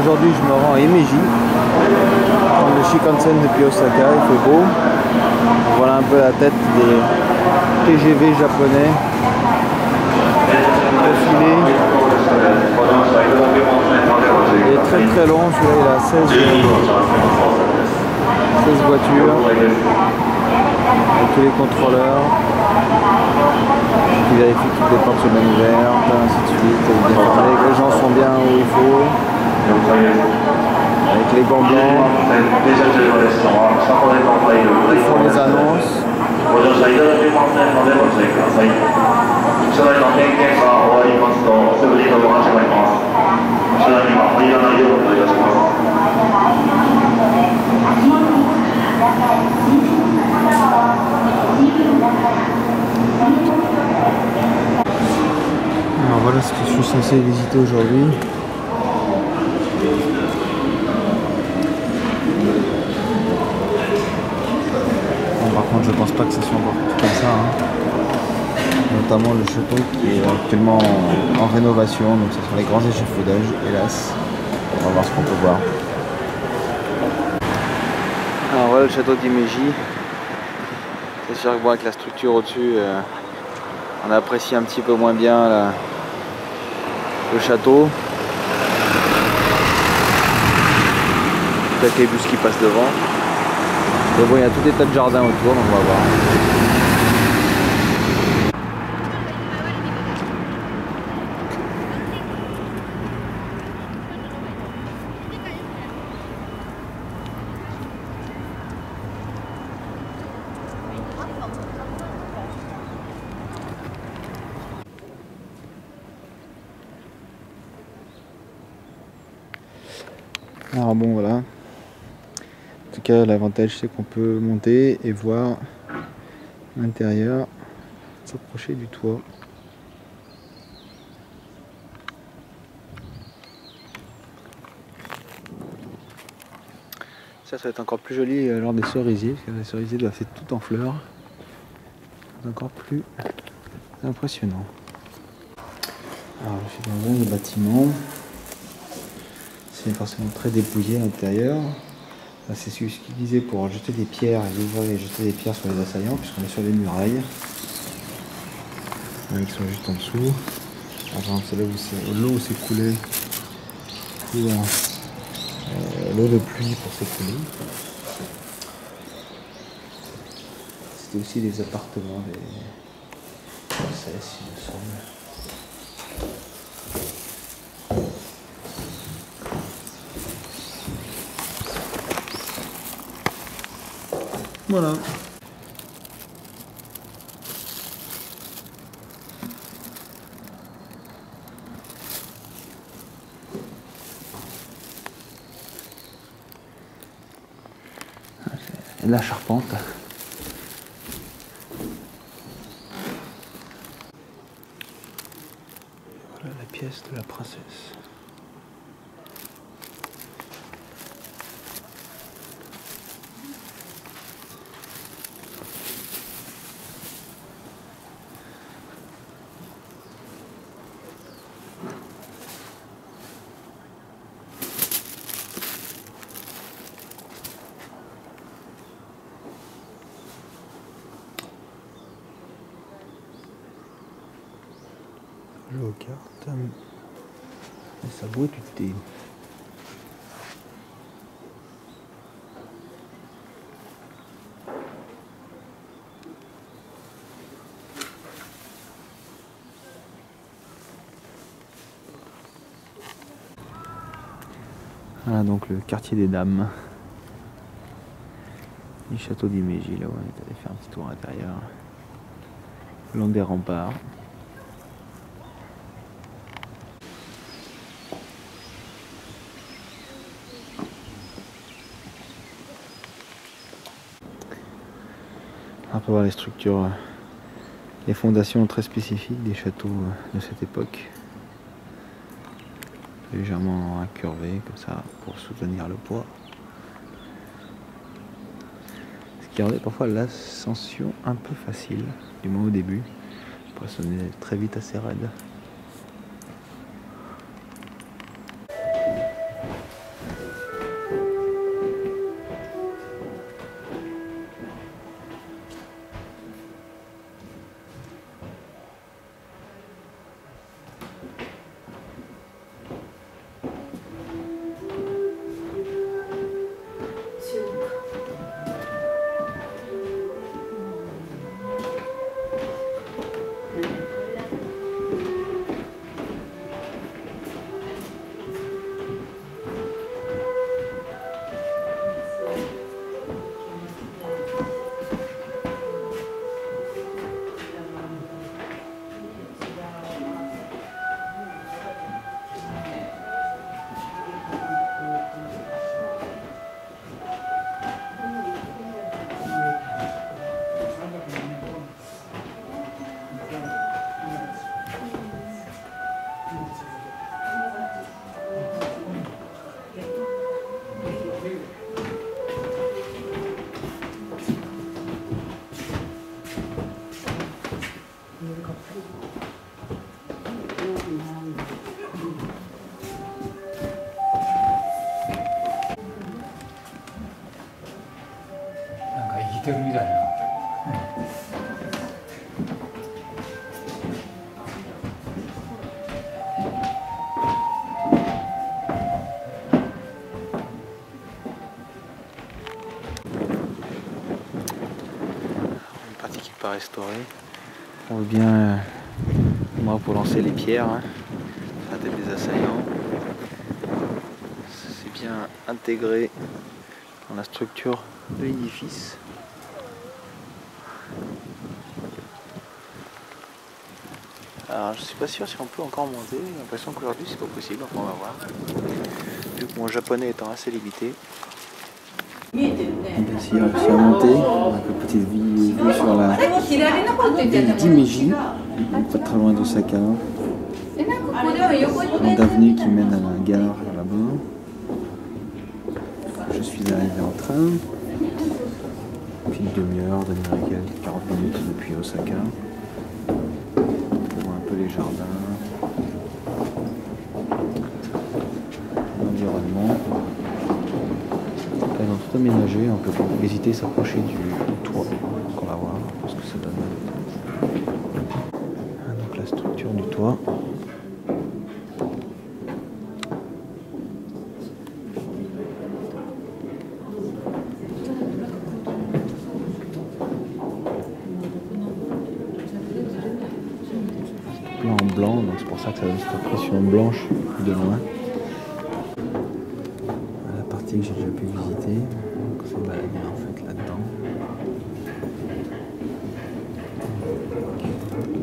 aujourd'hui je me rends à Himeji, prendre le Shinkansen depuis Osaka, il fait beau. Voilà un peu la tête des TGV japonais. Profilé. Il est très très long, celui-là il a 16 voitures avec tous les contrôleurs qui vérifient que toutes les portes sont bien ouvertes, ainsi de suite, bien fermées, que les gens sont bien où il faut, avec les gants blancs qui font les annonces. Alors voilà ce que je suis censé visiter aujourd'hui. Bon, par contre je pense pas que ça soit encore tout comme ça, hein. Notamment le château qui est actuellement en rénovation, donc ce sont les grands échafaudages, hélas. On va voir ce qu'on peut voir. Alors voilà le château d'Himeji. C'est sûr que bon, avec la structure au-dessus, on apprécie un petit peu moins bien le château. Peut-être les bus qui passent devant. Mais bon, il y a tout des tas de jardins autour, donc on va voir. Alors bon voilà, en tout cas l'avantage c'est qu'on peut monter et voir l'intérieur, s'approcher du toit. Ça va être encore plus joli lors des cerisiers, parce que les cerisiers doivent être tout en fleurs. C'est encore plus impressionnant. Alors je suis dans un des bâtiments. C'est forcément très dépouillé à l'intérieur. C'est ce qu'il disait pour jeter des pierres et jeter des pierres sur les assaillants, puisqu'on est sur les murailles. Ils sont juste en dessous. Par exemple, c'est là où l'eau s'est coulée. L'eau de pluie pour s'écouler. C'était aussi des appartements des princesses, il me semble. Voilà. La charpente. Voilà la pièce de la princesse. Jeu aux cartes et sa boîte du thé. Voilà donc le quartier des dames du château d'Himeji, là où on est allé faire un petit tour à l'intérieur, le long des remparts. On peut voir les structures, les fondations très spécifiques des châteaux de cette époque. Légèrement incurvées comme ça pour soutenir le poids. Ce qui rendait parfois l'ascension un peu facile, du moins au début. Après ça devenait très vite assez raide. てるみたいな。Une partie qui n'est pas restaurée. On veut bien, moi pour lancer les pierres, hein, la tête des assaillants. C'est bien intégré dans la structure de l'édifice. Alors je suis pas sûr si on peut encore monter, j'ai l'impression qu'aujourd'hui c'est pas possible, enfin on va voir. Vu que mon japonais étant assez limité. Donc ici on a réussi à monter, avec une petite vue sur la ville d'Himeji, pas très loin d'Osaka. Une avenue qui mène à la gare là-bas. Je suis arrivé en train. Puis une demi-heure, 40 minutes depuis Osaka. On voit un peu les jardins, l'environnement. Ils ont tout aménagé, on peut hésiter s'approcher du toit. Donc on va voir ce que ça donne. Donc la structure du toit. En blanc, donc c'est pour ça que ça donne cette impression blanche de loin. La partie que j'ai déjà pu visiter, donc on s'est baladé en fait là-dedans.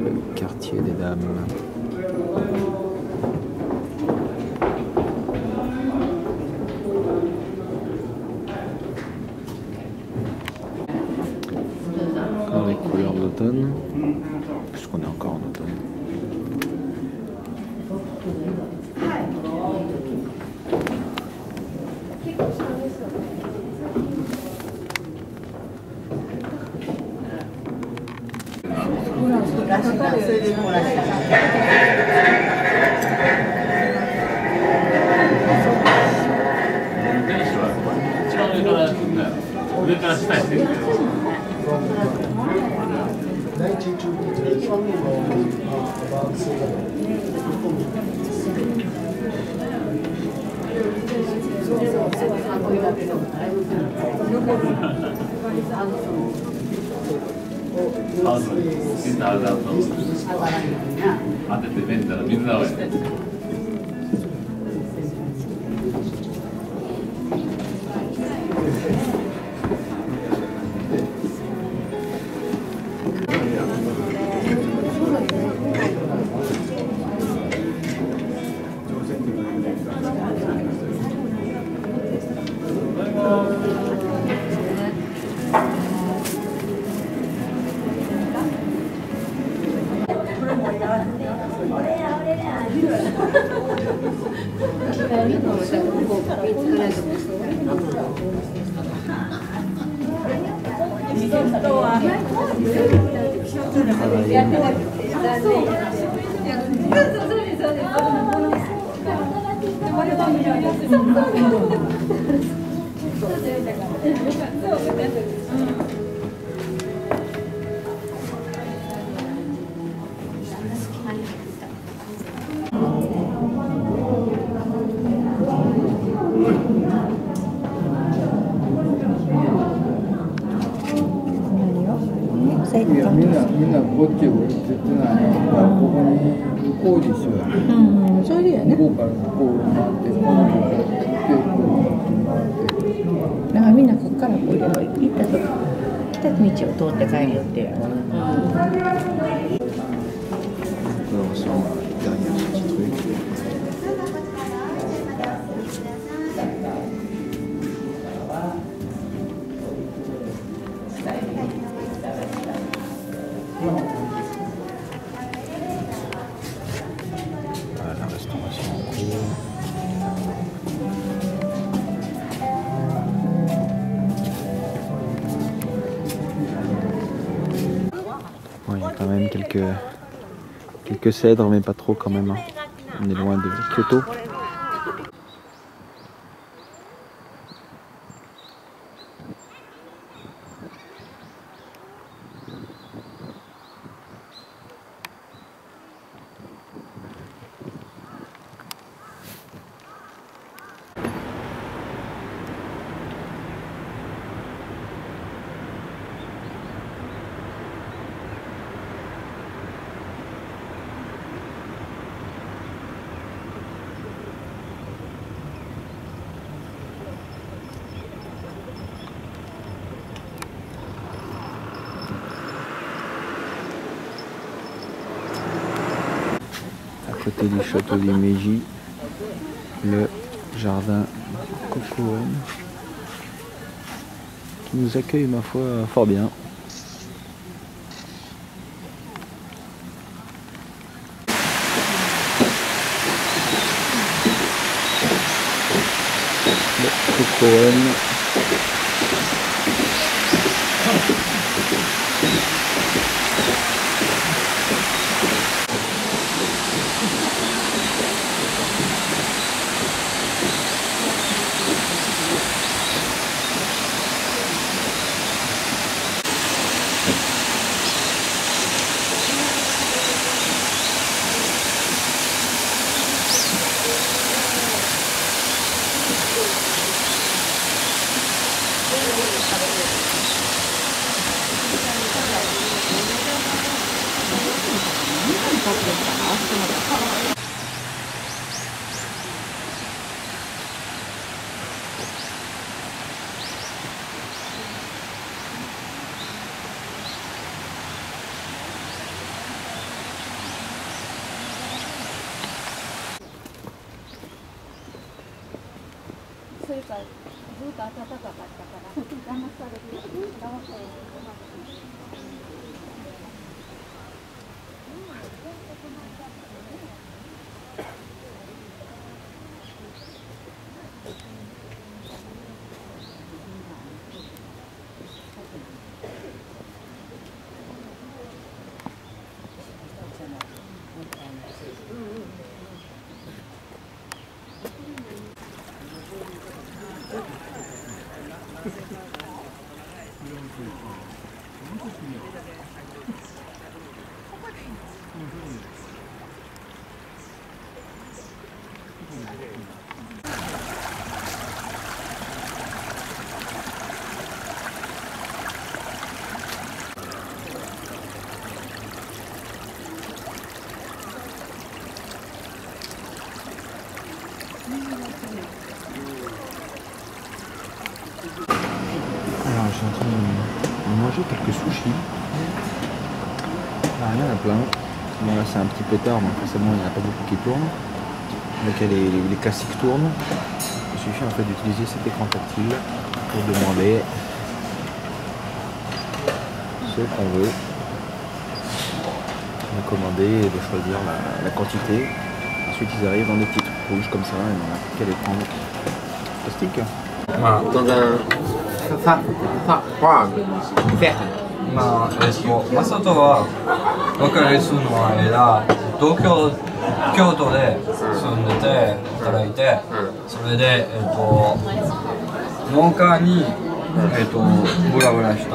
Le quartier des dames. Encore les couleurs de l'automne, puisqu'on est encore en automne.みんなこっちを絶対ないここに向こうですよ。それでやね。向こうから向こうに回って、この向こうで、だからみんなここからこう行ったと来た道を通って帰るって。La restauration en cours. Bon, il y a quand même quelques cèdres, mais pas trop quand même. Hein. On est loin de Kyoto. côté du château du Meiji, le jardin Kokoen, qui nous accueille ma foi fort bien. Le Kokoen. Alors je suis en train de manger quelques sushis. Il n'y a rien à plein. Bon là c'est un petit peu tard, donc forcément il n'y en a pas beaucoup qui tournent. Donc les classiques tournent. Il suffit en fait d'utiliser cet écran tactile pour demander ce qu'on veut. De commander et de choisir la quantité. Ensuite ils arrivent dans des petits trucs rouges comme ça et on n'a plus qu'à les prendre. Plastique. まあ、dans unまあ、マサトは別れするの間、京都で住んでて、働いて、それで、農家に、ブラブラした。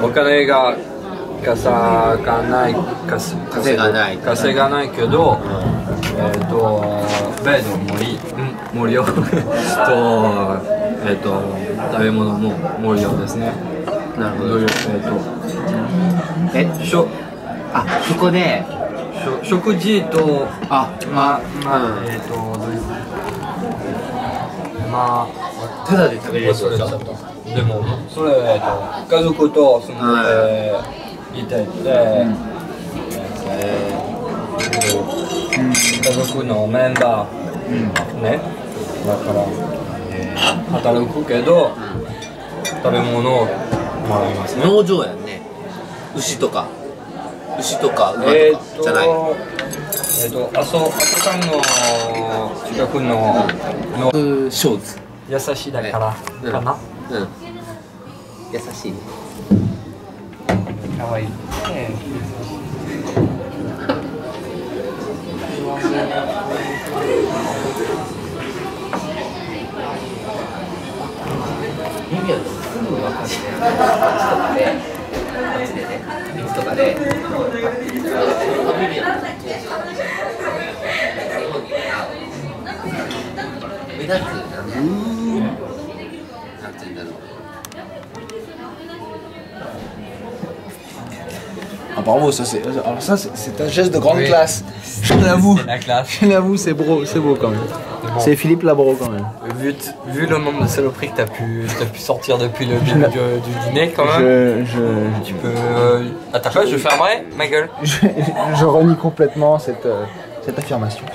お金が稼がないけど、ベッド無料と、食べ物も無料ですね。なるほど。そこで食事とただで食べれるってことですか？でもそれ家族と住んでいて家族のメンバーね、だから働くけど食べ物をもらいますね。農場やんね。牛とか馬とかじゃない。阿蘇山の近くのショーツ。優しいだからかな。優しいね。かわいい。指はすぐ分かるね。水とかで、目立つなんていうんだろう。bravo, ça c'est. Alors ça c'est un geste de grande Oui. classe. Je l'avoue. C'est la classe. Je l'avoue, c'est beau quand même. Bon. C'est Philippe Labro quand même. Vu le nombre de saloperies que t'as pu sortir depuis le début du dîner quand même, tu peux... à ta place je fermerai ma gueule. Je renie complètement cette affirmation.